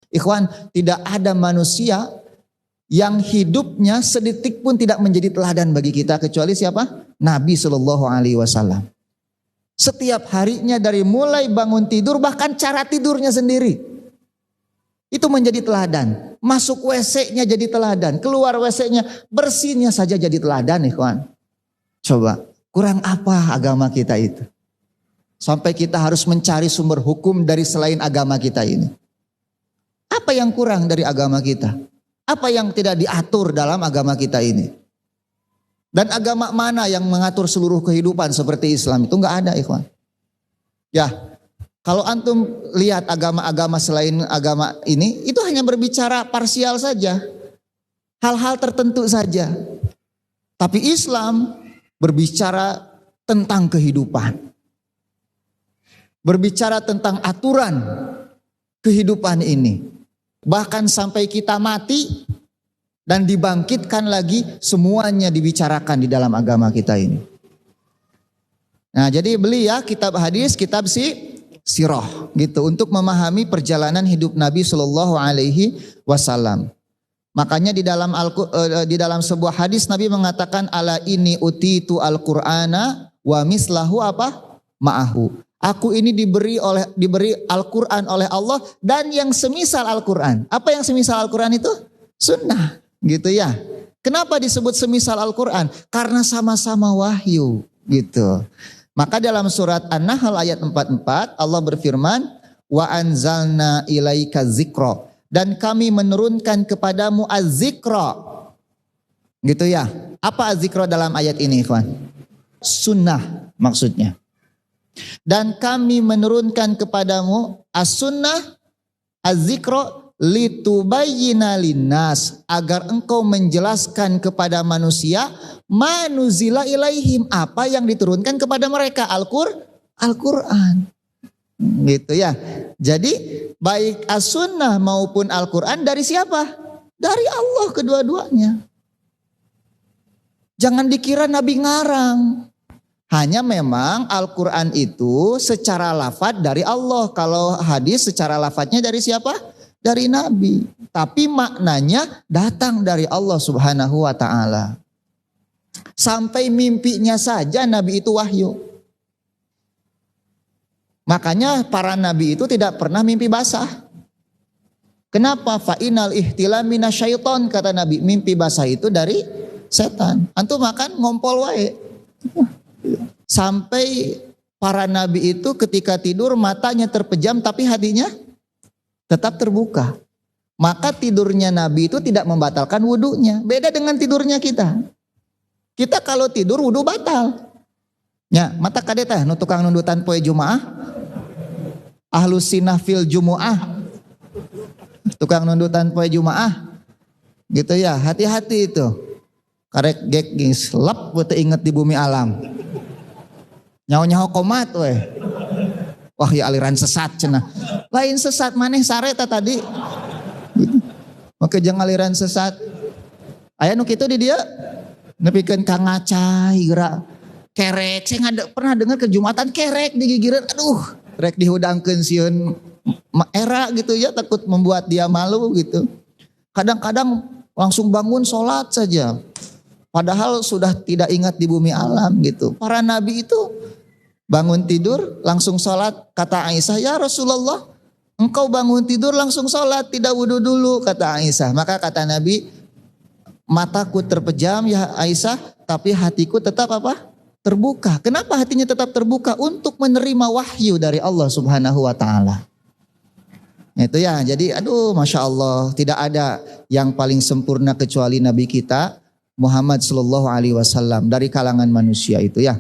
Ikhwan, tidak ada manusia yang hidupnya sedetik pun tidak menjadi teladan bagi kita kecuali siapa? Nabi Shallallahu Alaihi Wasallam. Setiap harinya dari mulai bangun tidur bahkan cara tidurnya sendiri itu menjadi teladan. Masuk WC-nya jadi teladan, keluar WC-nya bersihnya saja jadi teladan, ikhwan. Coba, kurang apa agama kita itu? Sampai kita harus mencari sumber hukum dari selain agama kita ini. Apa yang kurang dari agama kita? Apa yang tidak diatur dalam agama kita ini? Dan agama mana yang mengatur seluruh kehidupan seperti Islam? Itu enggak ada, ikhwan. Ya, kalau antum lihat agama-agama selain agama ini, itu hanya berbicara parsial saja. Hal-hal tertentu saja. Tapi Islam berbicara tentang kehidupan. Berbicara tentang aturan kehidupan ini. Bahkan sampai kita mati dan dibangkitkan lagi, semuanya dibicarakan di dalam agama kita ini. Nah, jadi beli ya kitab hadis, kitab sirah gitu untuk memahami perjalanan hidup Nabi Shallallahu Alaihi Wasallam. Makanya di dalam sebuah hadis Nabi mengatakan ala ini utitu al-Qur'ana wa mislahu apa? Ma'ahu. Aku ini diberi Al-Quran oleh Allah dan yang semisal Al-Quran. Apa yang semisal Al-Quran itu? Sunnah, gitu ya. Kenapa disebut semisal Al-Quran? Karena sama-sama wahyu, gitu. Maka dalam surat An-Nahl ayat 44 Allah berfirman, wa anzalna ilaika dzikra, dan kami menurunkan kepadamu az-zikra. Gitu ya. Apa az-zikra dalam ayat ini, ikhwan? Sunnah maksudnya. Dan kami menurunkan kepadamu as-sunnah az-zikra litubayyina linnas, agar engkau menjelaskan kepada manusia manuzila ilaihim, apa yang diturunkan kepada mereka, Al-Qur'an. Gitu ya. Jadi baik as-sunnah maupun Al-Qur'an dari siapa? Dari Allah kedua-duanya. Jangan dikira Nabi ngarang. Hanya memang Al-Quran itu secara lafadz dari Allah. Kalau hadis secara lafadznya dari siapa? Dari Nabi. Tapi maknanya datang dari Allah Subhanahu wa ta'ala. Sampai mimpinya saja Nabi itu wahyu. Makanya para Nabi itu tidak pernah mimpi basah. Kenapa? Fa'inal ihtilam minasyaiton, kata Nabi. Mimpi basah itu dari setan. Antum makan ngompol wae. Sampai para nabi itu ketika tidur matanya terpejam tapi hatinya tetap terbuka. Maka tidurnya nabi itu tidak membatalkan wudunya. Beda dengan tidurnya kita. Kita kalau tidur wudu batal. Ya, mata kadeta nu tukang nundutan poe Jumaah. Ahlus sinah fil Jumu'ah. Tukang nundutan poe Jumaah. Gitu ya, hati-hati itu. Karek gek geus lep beuteung inget di bumi alam. Nyaho-nyaho komat weh. Wah ya aliran sesat cenah. Lain sesat maneh sareta tadi. Maka jangan aliran sesat. Aya nu kitu di dia. Nepikeun ka ngacai geura kerek. Saya pernah dengar ke Jumatan kerek digigireun. Aduh, rek dihudangkeun sieun era gitu ya, takut membuat dia malu gitu. Kadang-kadang langsung bangun sholat saja. Padahal sudah tidak ingat di bumi alam gitu. Para nabi itu bangun tidur langsung sholat. Kata Aisyah, ya Rasulullah, engkau bangun tidur langsung sholat, tidak wudhu dulu, kata Aisyah. Maka kata Nabi, mataku terpejam ya Aisyah, tapi hatiku tetap apa? Terbuka. Kenapa hatinya tetap terbuka? Untuk menerima wahyu dari Allah Subhanahu wa ta'ala. Itu ya, jadi aduh Masya Allah, tidak ada yang paling sempurna kecuali Nabi kita Muhammad sallallahu alaihi wasallam dari kalangan manusia itu ya.